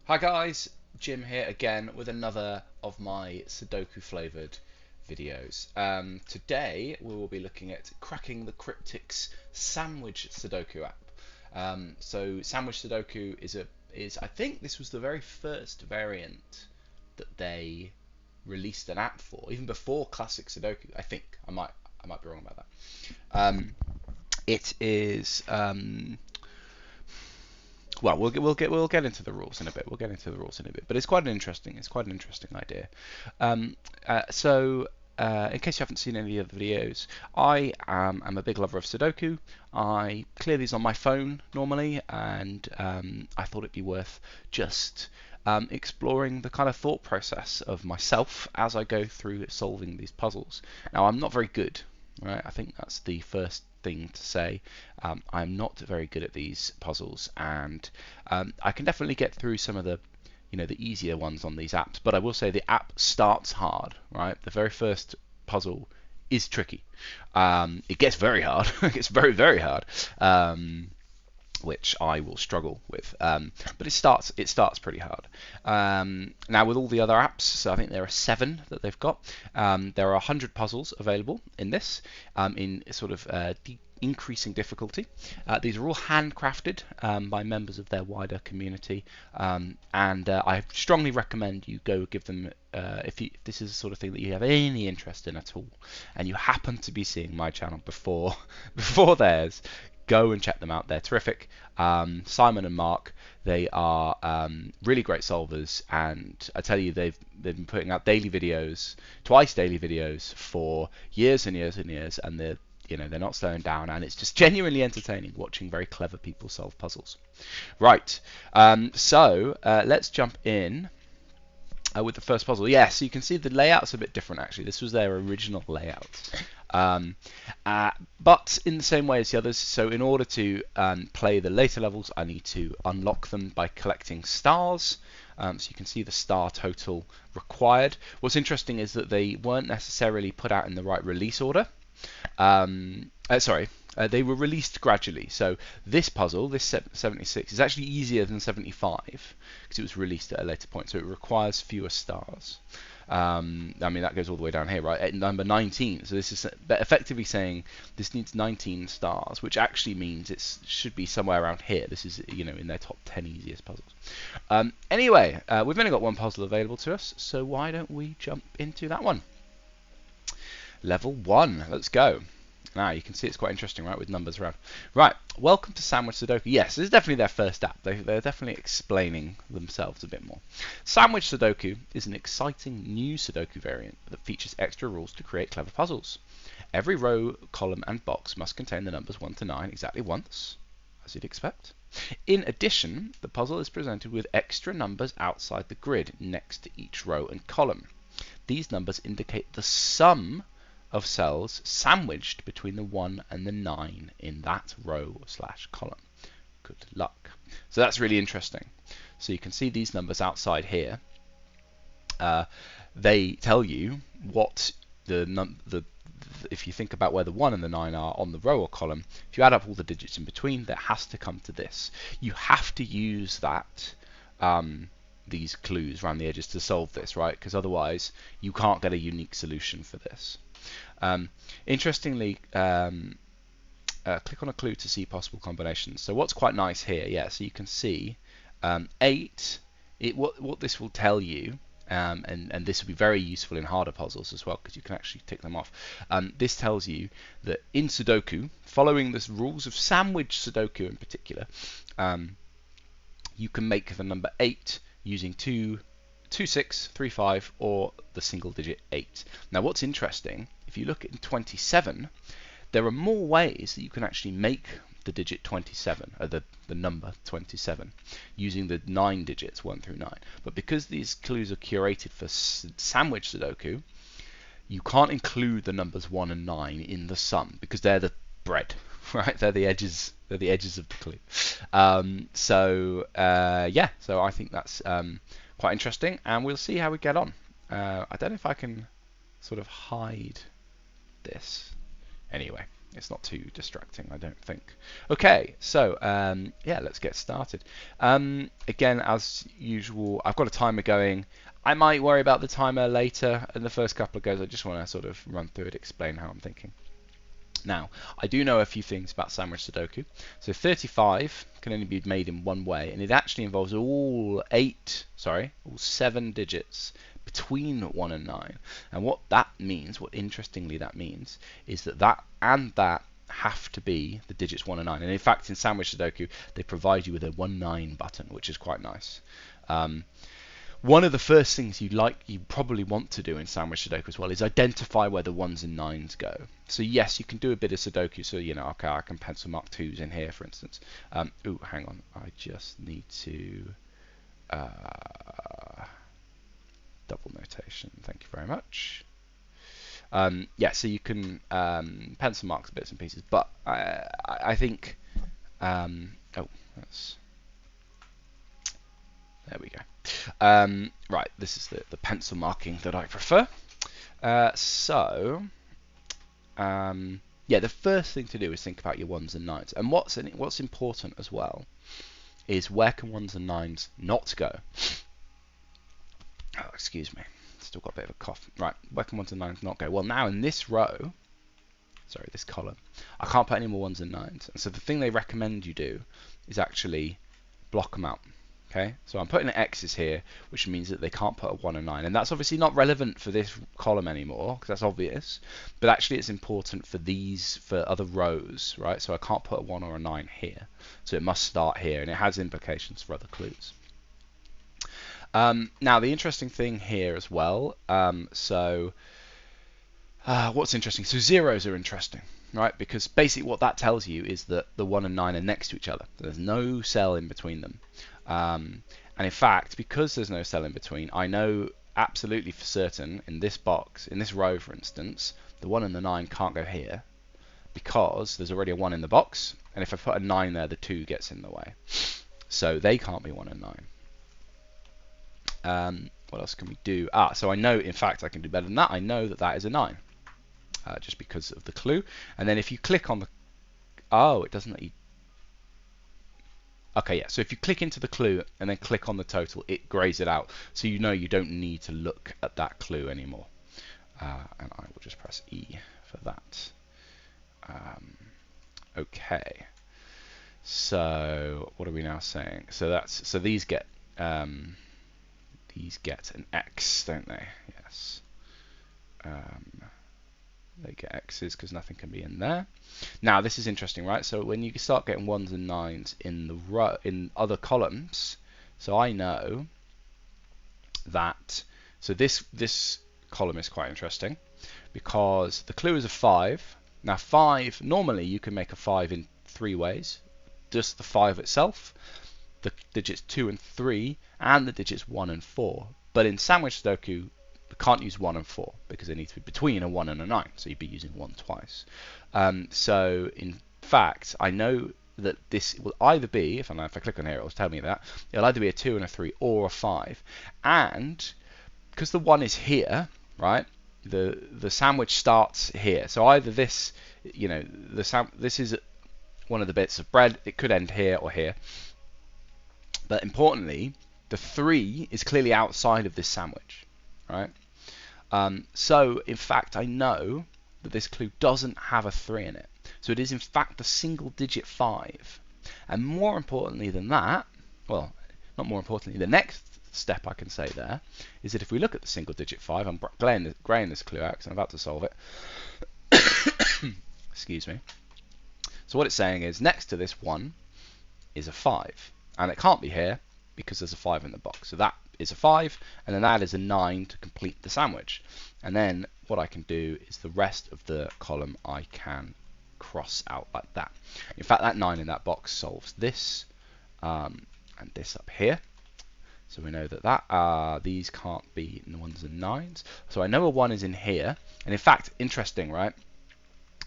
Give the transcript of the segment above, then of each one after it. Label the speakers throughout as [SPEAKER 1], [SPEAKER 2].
[SPEAKER 1] Hi guys, Jim here again with another of my Sudoku flavoured videos. Today we will be looking at Cracking the Cryptic's Sandwich Sudoku app. So Sandwich Sudoku is I think this was the very first variant that they released an app for, even before Classic Sudoku. I think I might be wrong about that. It is well, we'll get into the rules in a bit. We'll get into the rules in a bit, but it's quite an interesting idea. In case you haven't seen any of the videos, I am a big lover of Sudoku. I clear these on my phone normally, and I thought it'd be worth just exploring the kind of thought process of myself as I go through solving these puzzles. Now, I'm not very good, right? I think that's the first thing to say. I'm not very good at these puzzles, and I can definitely get through some of the easier ones on these apps. But I will say the app starts hard, right? The very first puzzle is tricky. It gets very hard. It gets very, very hard. Which I will struggle with. But it starts pretty hard. Now with all the other apps, so I think there are 7 that they've got. There are 100 puzzles available in this, in sort of increasing difficulty. These are all handcrafted by members of their wider community, and I strongly recommend you go give them, if this is the sort of thing that you have any interest in at all, and you happen to be seeing my channel before before theirs, go and check them out. They're terrific. Simon and Mark, they are really great solvers, and I tell you, they've been putting out daily videos, twice daily videos for years and years and years, and they're not slowing down, and it's just genuinely entertaining watching very clever people solve puzzles. Right, let's jump in with the first puzzle. Yeah, so you can see the layout's a bit different actually. This was their original layout. Um, but in the same way as the others, so in order to play the later levels, I need to unlock them by collecting stars. So you can see the star total required. What's interesting is that they weren't necessarily put out in the right release order. They were released gradually. So this puzzle, this 76, is actually easier than 75 because it was released at a later point. So it requires fewer stars. I mean, that goes all the way down here, right? At number 19. So this is effectively saying this needs 19 stars, which actually means it should be somewhere around here. This is, in their top 10 easiest puzzles. Anyway, we've only got one puzzle available to us, so why don't we jump into that one? Level 1. Let's go. Now, you can see it's quite interesting, right, with numbers around. Right, welcome to Sandwich Sudoku. Yes, this is definitely their first app. They're definitely explaining themselves a bit more. Sandwich Sudoku is an exciting new Sudoku variant that features extra rules to create clever puzzles. Every row, column, and box must contain the numbers 1 to 9 exactly once, as you'd expect. In addition, the puzzle is presented with extra numbers outside the grid next to each row and column. These numbers indicate the sum of cells sandwiched between the 1 and the 9 in that row/column. Good luck. So that's really interesting. So you can see these numbers outside here. They tell you what if you think about where the 1 and the 9 are on the row or column, if you add up all the digits in between, that has to come to this. You have to use that these clues around the edges to solve this, right? Because otherwise you can't get a unique solution for this. Interestingly, click on a clue to see possible combinations. So what's quite nice here, yeah, so you can see 8, what this will tell you, and this will be very useful in harder puzzles as well because you can actually tick them off. This tells you that in Sudoku, following the rules of Sandwich Sudoku in particular, you can make the number 8 using 2, 6, 3, 5, or the single digit 8. Now what's interesting, if you look at 27, there are more ways that you can actually make the digit 27, or the number 27, using the 9 digits 1 through 9. But because these clues are curated for Sandwich Sudoku, you can't include the numbers 1 and 9 in the sum because they're the bread, right? They're the edges. They're the edges of the clue. So I think that's quite interesting, and we'll see how we get on. I don't know if I can sort of hide this. Anyway, It's not too distracting, I don't think. Okay, so yeah, let's get started. Again, as usual, I've got a timer going. I might worry about the timer later. In the first couple of goes, I just want to sort of run through it, explain how I'm thinking. Now, I do know a few things about sandwich Sudoku. So 35 can only be made in one way, and it actually involves all 7 digits between 1 and 9. And what that means, what interestingly that means, is that that and that have to be the digits 1 and 9. And in fact, in sandwich Sudoku, they provide you with a 1-9 button, which is quite nice. One of the first things you probably want to do in sandwich Sudoku as well is identify where the 1s and 9s go. So yes, you can do a bit of Sudoku. So okay, I can pencil mark 2s in here, for instance. Ooh, hang on, I just need to double notation. Thank you very much. Yeah, so you can pencil mark bits and pieces, but I think there we go. Right, this is the pencil marking that I prefer. Yeah, the first thing to do is think about your 1s and 9s. And what's important as well is where can 1s and 9s not go? Oh, excuse me. Still got a bit of a cough. Right, where can 1s and 9s not go? Well, now in this row, sorry, this column, I can't put any more 1s and 9s. And so the thing they recommend you do is actually block them out. Okay, so I'm putting X's here, which means that they can't put a 1 and 9, and that's obviously not relevant for this column anymore, because that's obvious, but actually it's important for other rows, right? So I can't put a 1 or a 9 here, so it must start here, and it has implications for other clues. Now, the interesting thing here as well, what's interesting? So zeros are interesting, right? Because basically what that tells you is that the 1 and 9 are next to each other. There's no cell in between them. And in fact, because there's no cell in between, I know absolutely for certain in this box, in this row for instance, the 1 and the 9 can't go here because there's already a 1 in the box, and if I put a 9 there, the 2 gets in the way. So they can't be 1 and 9. What else can we do? So I know, in fact, I can do better than that. I know that that is a 9, just because of the clue. And then if you click on the... Oh, it doesn't let you... Okay, yeah, so if you click into the clue and then click on the total, it grays it out. So you know you don't need to look at that clue anymore. And I will just press E for that. Okay. So what are we now saying? So these get an X, don't they? Yes. They get X's because nothing can be in there. Now this is interesting, right? So when you start getting 1s and 9s in the row, in other columns, so I know that, so this column is quite interesting because the clue is a 5. Now 5, normally you can make a 5 in 3 ways. Just the 5 itself, the digits 2 and 3, and the digits 1 and 4. But in sandwich Sudoku, we can't use 1 and 4 because they need to be between a 1 and a 9, so you'd be using 1 twice. So in fact, I know that this will either be, if I click on here, it will tell me that it'll either be a 2 and a 3 or a 5. And because the 1 is here, right? The sandwich starts here. So either this, this is one of the bits of bread. It could end here or here. But importantly, the 3 is clearly outside of this sandwich, right? So in fact, I know that this clue doesn't have a 3 in it. So it is in fact a single digit 5. And more importantly than that, well, not more importantly, the next step I can say there is that if we look at the single digit 5, I'm graying this clue out because I'm about to solve it. Excuse me. So what it's saying is next to this 1 is a 5. And it can't be here because there's a 5 in the box. So that is a 5, and then that is a 9 to complete the sandwich. And then what I can do is the rest of the column I can cross out like that. In fact, that 9 in that box solves this and this up here. So we know that these can't be 1s and 9s. So I know a 1 is in here. And in fact, interesting, right?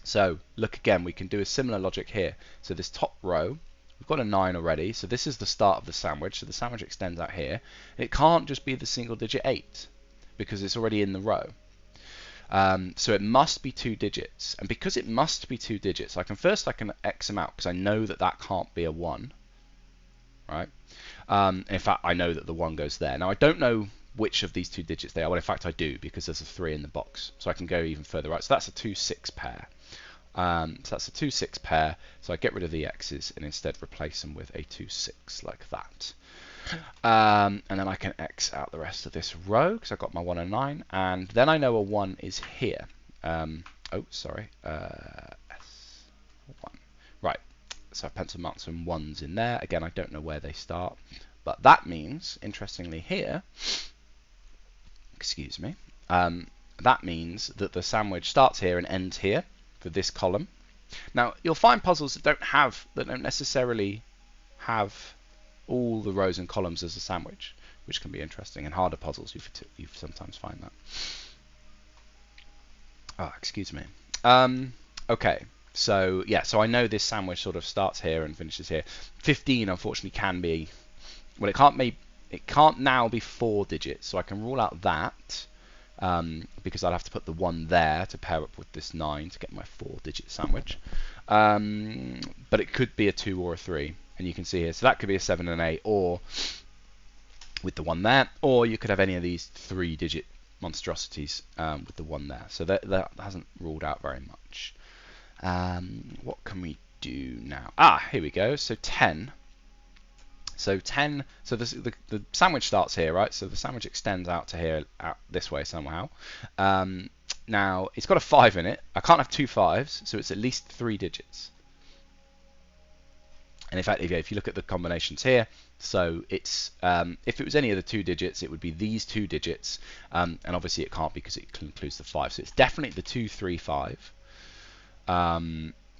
[SPEAKER 1] So look again, we can do a similar logic here. So this top row, we've got a 9 already, so this is the start of the sandwich, so the sandwich extends out here. It can't just be the single digit 8, because it's already in the row. So it must be 2 digits, and because it must be 2 digits, I can X them out because I know that that can't be a 1, right? In fact, I know that the 1 goes there. Now I don't know which of these 2 digits they are. Well, in fact I do, because there's a 3 in the box, so I can go even further right. So that's a 2-6 pair. So that's a 2-6 pair. So I get rid of the X's and instead replace them with a 2-6 like that. And then I can X out the rest of this row because I've got my 1 and 9, and then I know a 1 is here. Oh, sorry, S1. Right, so I've pencil marked some 1s in there. Again, I don't know where they start, but that means, interestingly here, excuse me, that means that the sandwich starts here and ends here for this column. Now, you'll find puzzles that don't necessarily have all the rows and columns as a sandwich, which can be interesting. In harder puzzles, you sometimes find that. Oh, excuse me. Okay, so yeah, so I know this sandwich sort of starts here and finishes here. 15, unfortunately, can be, well, it can't now be 4 digits, so I can rule out that, because I'll have to put the 1 there to pair up with this 9 to get my 4-digit sandwich. But it could be a 2 or a 3. And you can see here, so that could be a 7 and 8, or with the 1 there, or you could have any of these 3-digit monstrosities with the 1 there. So that hasn't ruled out very much. What can we do now? Here we go. So 10. So 10. So the sandwich starts here, right? So the sandwich extends out to here, out this way somehow. Now it's got a 5 in it. I can't have 2 5s, so it's at least 3 digits. And in fact, if you look at the combinations here, so it's if it was any of the 2 digits, it would be these 2 digits, and obviously it can't because it includes the 5. So it's definitely the 2, 3, 5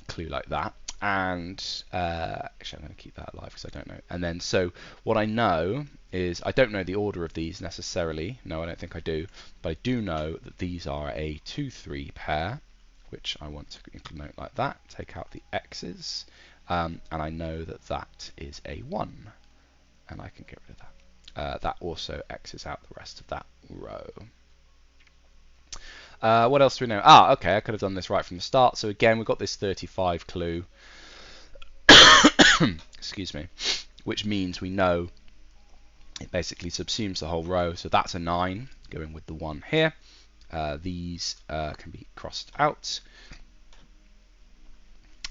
[SPEAKER 1] clue like that. And actually, I'm going to keep that alive because I don't know. And then, so what I know is I don't know the order of these necessarily. No, I don't think I do. But I do know that these are a 2-3 pair, which I want to note like that. Take out the X's. And I know that that is a 1, and I can get rid of that. That also X's out the rest of that row. What else do we know? Okay, I could have done this right from the start. So again, we've got this 35 clue, excuse me, which means we know it basically subsumes the whole row. So that's a 9, going with the 1 here. These can be crossed out.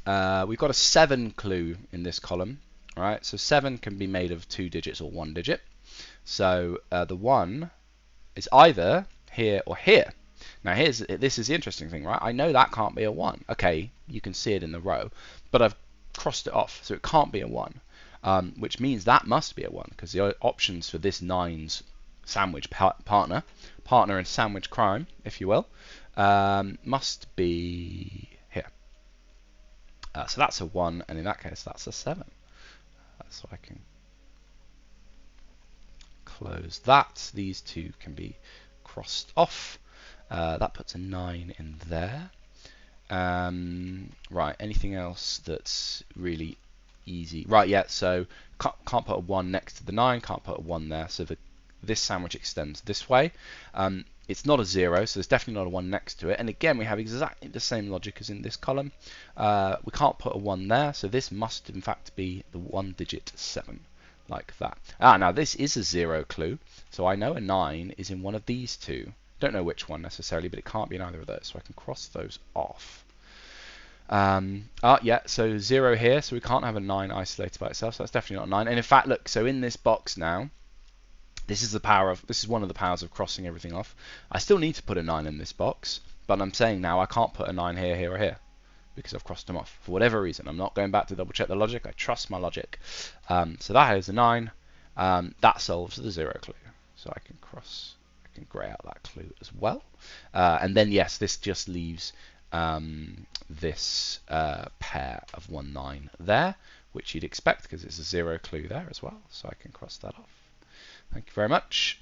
[SPEAKER 1] We've got a 7 clue in this column, right? So 7 can be made of 2 digits or 1 digit. So the 1 is either here or here. Now this is the interesting thing, right? I know that can't be a 1. Okay, you can see it in the row, but I've crossed it off, so it can't be a 1, which means that must be a 1, because the options for this 9's sandwich partner in sandwich crime, if you will, must be here. So that's a 1, and in that case that's a 7. So I can close that. These two can be crossed off. That puts a 9 in there. Right, anything else that's really easy? Right, yeah, so can't put a 1 next to the 9, can't put a 1 there, so this sandwich extends this way. It's not a 0, so there's definitely not a 1 next to it. And again, we have exactly the same logic as in this column. We can't put a 1 there, so this must in fact be the 1-digit 7, like that. Now this is a 0 clue, so I know a 9 is in one of these two. Don't know which one necessarily, but it can't be in either of those, so I can cross those off. Yeah, so 0 here, so we can't have a 9 isolated by itself, so that's definitely not a 9. And in fact, look, so in this box now, this is one of the powers of crossing everything off. I still need to put a 9 in this box, but I'm saying now I can't put a 9 here, here, or here, because I've crossed them off for whatever reason. I'm not going back to double check the logic. I trust my logic. So that is a 9. That solves the 0 clue. So I can grey out that clue as well. And then yes, this just leaves this pair of 1, 9 there, which you'd expect because it's a 0 clue there as well. So I can cross that off. Thank you very much.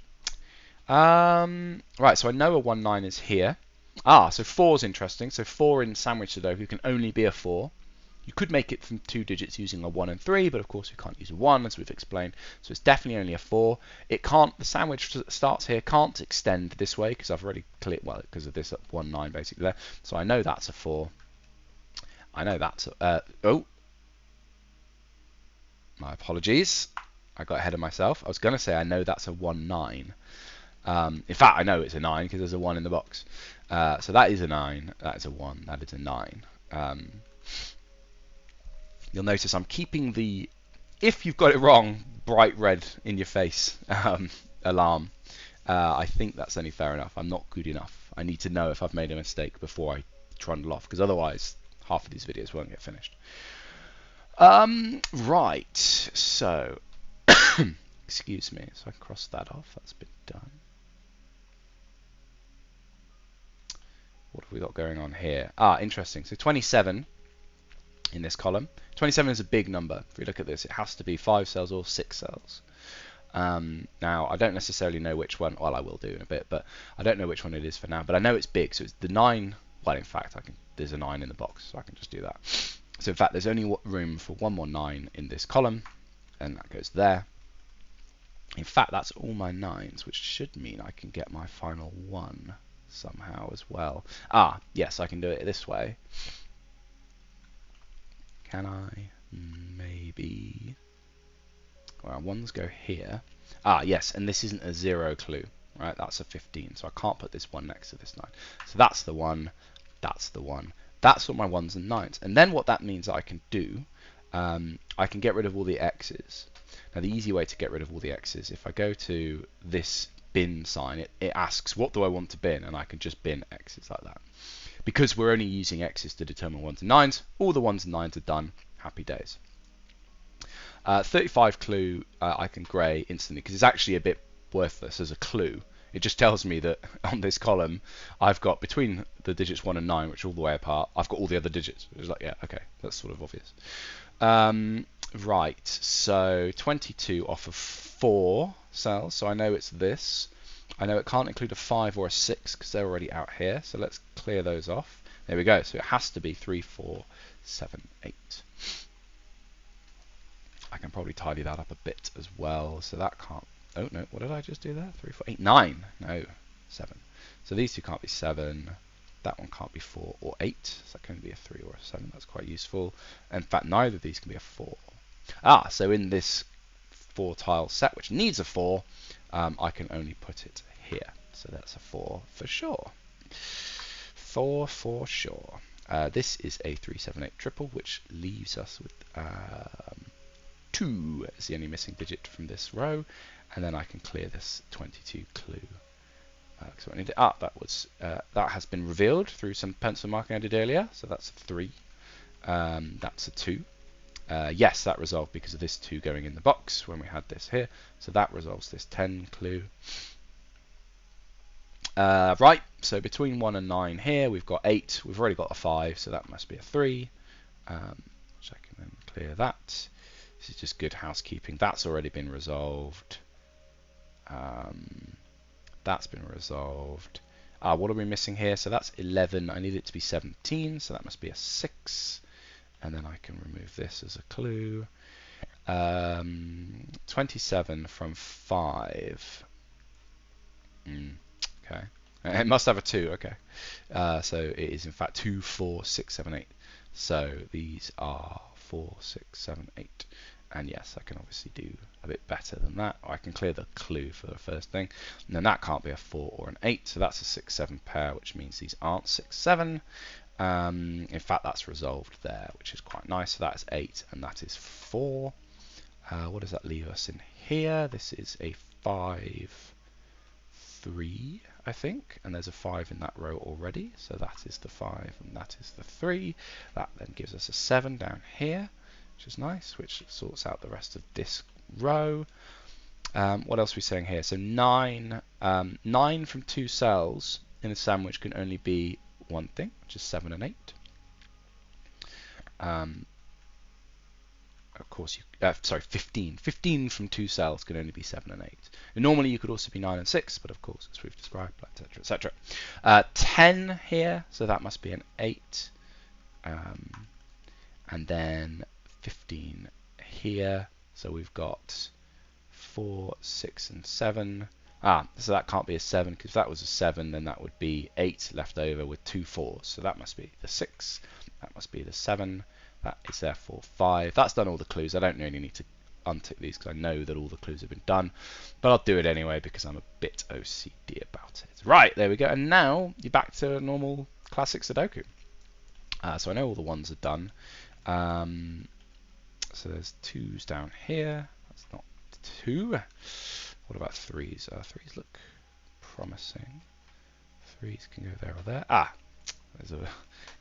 [SPEAKER 1] Right, so I know a 1, 9 is here. So 4 is interesting. So 4 in sandwich Sudoku can only be a 4. You could make it from 2 digits using a 1 and 3, but of course we can't use a 1 as we've explained, so it's definitely only a 4. It can't, the sandwich that starts here can't extend this way because I've already cleared, well, because of this 1 9 basically there, so I know that's a 4. I know that's oh, my apologies, I got ahead of myself. I was going to say I know that's a 1 9. In fact, I know it's a 9 because there's a 1 in the box. So that is a 9, that is a 1, that is a 9. You'll notice I'm keeping the, if you've got it wrong, bright red in your face alarm. I think that's only fair enough. I'm not good enough. I need to know if I've made a mistake before I trundle off, because otherwise half of these videos won't get finished. Right, so excuse me, so I crossed that off, that's been done. What have we got going on here? Interesting. So 27 in this column. 27 is a big number. If we look at this, it has to be 5 cells or 6 cells. Now, I don't necessarily know which one. Well, I will do in a bit, but I don't know which one it is for now. But I know it's big, so it's the 9. Well, in fact, there's a 9 in the box, so I can just do that. So in fact, there's only room for one more 9 in this column, and that goes there. In fact, that's all my 9s, which should mean I can get my final 1 somehow as well. Yes, I can do it this way. Can I? Maybe. Well, 1s go here. Yes, and this isn't a 0 clue, right? That's a 15, so I can't put this 1 next to this 9. So that's the 1, that's the 1. That's what my 1s and 9s. And then what that means I can do, I can get rid of all the x's. Now the easy way to get rid of all the x's, if I go to this bin sign, it asks what do I want to bin, and I can just bin x's like that. Because we're only using x's to determine 1s and 9s, all the 1s and 9s are done. Happy days. 35 clue I can grey instantly because it's actually a bit worthless as a clue. It just tells me that on this column I've got between the digits 1 and 9, which are all the way apart, I've got all the other digits. It's like, yeah, okay, that's sort of obvious. Right, so 22 off of 4 cells, so I know it's this. I know it can't include a 5 or a 6 because they're already out here, so let's clear those off. There we go, so it has to be 3, 4, 7, 8. I can probably tidy that up a bit as well, so that can't, oh no, what did I just do there? 3, 4, 8, 9, no, 7. So these two can't be 7, that one can't be 4 or 8, so that can be a 3 or a 7, that's quite useful. In fact, neither of these can be a 4. So in this 4 tile set, which needs a 4, I can only put it here. So that's a 4 for sure. 4 for sure. This is a 3, 7, 8 triple, which leaves us with 2 as the only missing digit from this row, and then I can clear this 22 clue. So I need to, that has been revealed through some pencil marking I did earlier. So that's a 3. That's a 2. Yes, that resolved because of this 2 going in the box when we had this here. So that resolves this 10 clue. Right, so between 1 and 9 here, we've got 8. We've already got a 5, so that must be a 3. So I can then clear that. This is just good housekeeping. That's already been resolved. That's been resolved. What are we missing here? So that's 11. I need it to be 17, so that must be a 6. And then I can remove this as a clue. 27 from 5. Okay. It must have a 2, okay. So it is in fact 2, 4, 6, 7, 8. So these are 4, 6, 7, 8. And yes, I can obviously do a bit better than that. I can clear the clue for the first thing. And then that can't be a 4 or an 8. So that's a 6, 7 pair, which means these aren't 6, 7. In fact, that's resolved there, which is quite nice. So that is 8, and that is 4. What does that leave us in here? This is a 5, 3, I think, and there's a 5 in that row already. So that is the 5, and that is the 3. That then gives us a 7 down here, which is nice, which sorts out the rest of this row. What else are we saying here? So 9 from 2 cells in a sandwich can only be one thing, which is 7 and 8. Of course, 15. 15 from 2 cells can only be 7 and 8. And normally you could also be 9 and 6, but of course, as we've described, etc., etc. 10 here, so that must be an 8. and then 15 here. So we've got 4, 6, and 7. So that can't be a 7, because if that was a 7, then that would be 8 left over with 2 4s. So that must be the 6. That must be the 7. That is therefore 5. That's done all the clues. I don't really need to untick these because I know that all the clues have been done. But I'll do it anyway because I'm a bit OCD about it. Right, there we go. And now you're back to normal classic Sudoku. So I know all the ones are done. So there's 2s down here. That's not 2. What about 3s? 3s look promising. 3s can go there or there. There's a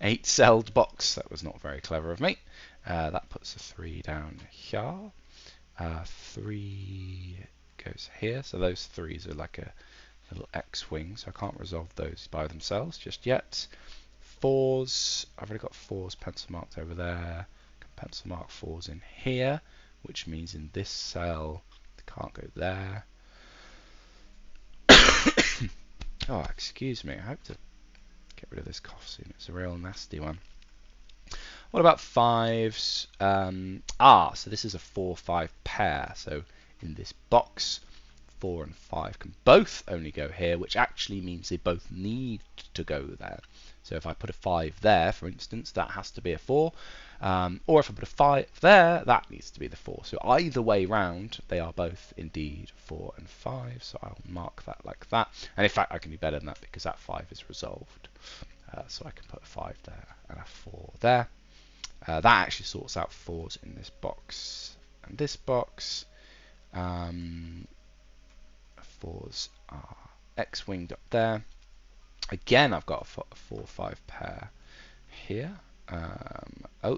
[SPEAKER 1] 8-celled box. That was not very clever of me. That puts a 3 down here. 3 goes here. So those 3s are like a little X-wing. So I can't resolve those by themselves just yet. 4s. I've already got 4s pencil marked over there. Pencil mark 4s in here, which means in this cell they can't go there. Oh, excuse me. I hope to get rid of this cough soon. It's a real nasty one. What about 5s? So this is a 4-5 pair. So in this box, 4 and 5 can both only go here, which actually means they both need to go there. So if I put a 5 there, for instance, that has to be a 4. Or if I put a 5 there, that needs to be the 4. So either way round, they are both indeed 4 and 5. So I'll mark that like that. And in fact, I can do better than that because that 5 is resolved. So I can put a 5 there and a 4 there. That actually sorts out 4s in this box and this box. 4s are X-winged up there. Again, I've got a 4-5 pair here.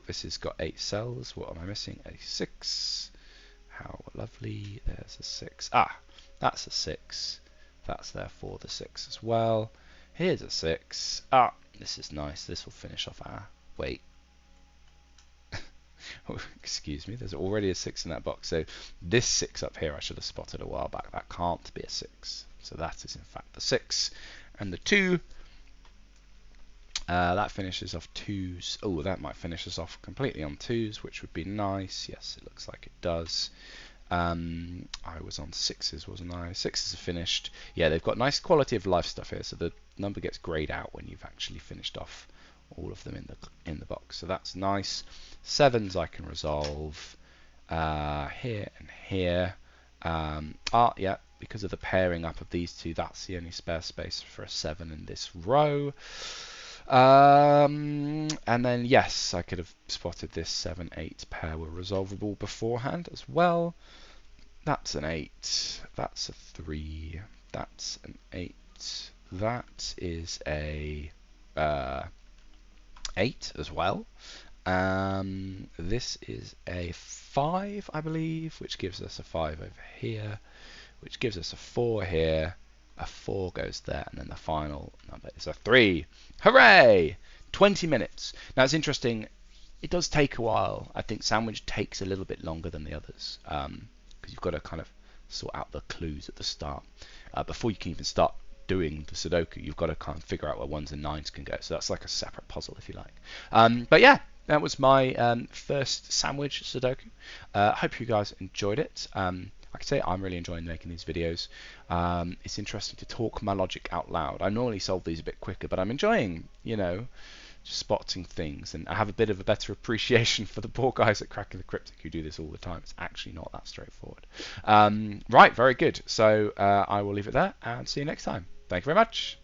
[SPEAKER 1] This has got 8 cells. What am I missing? A 6. How lovely. There's a 6. That's a 6. That's therefore the 6 as well. Here's a 6. This is nice. This will finish off our... Wait. Oh, excuse me. There's already a 6 in that box. So this 6 up here I should have spotted a while back. That can't be a 6. So that is in fact the 6. And the 2... that finishes off 2s. Oh, that might finish us off completely on 2s, which would be nice. Yes, it looks like it does. I was on 6s, wasn't I? 6s are finished. Yeah, they've got nice quality of life stuff here, so the number gets grayed out when you've actually finished off all of them in the box. So that's nice. 7s I can resolve here and here. Yeah, because of the pairing up of these two, that's the only spare space for a 7 in this row. And then yes, I could have spotted this 7-8 pair were resolvable beforehand as well. That's an 8. That's a 3. That's an 8. That is a 8 as well. This is a 5, I believe, which gives us a 5 over here, which gives us a 4 here. A 4 goes there, and then the final number is a 3. Hooray! 20 minutes. Now it's interesting, it does take a while. I think Sandwich takes a little bit longer than the others, because you've got to kind of sort out the clues at the start. Before you can even start doing the Sudoku, you've got to kind of figure out where 1s and 9s can go. So that's like a separate puzzle, if you like. But yeah, that was my first Sandwich Sudoku. Hope you guys enjoyed it. Like I say, I'm really enjoying making these videos. It's interesting to talk my logic out loud. I normally solve these a bit quicker, but I'm enjoying, just spotting things, and I have a bit of a better appreciation for the poor guys at Cracking the Cryptic who do this all the time. It's actually not that straightforward. Right, very good. So I will leave it there and see you next time. Thank you very much.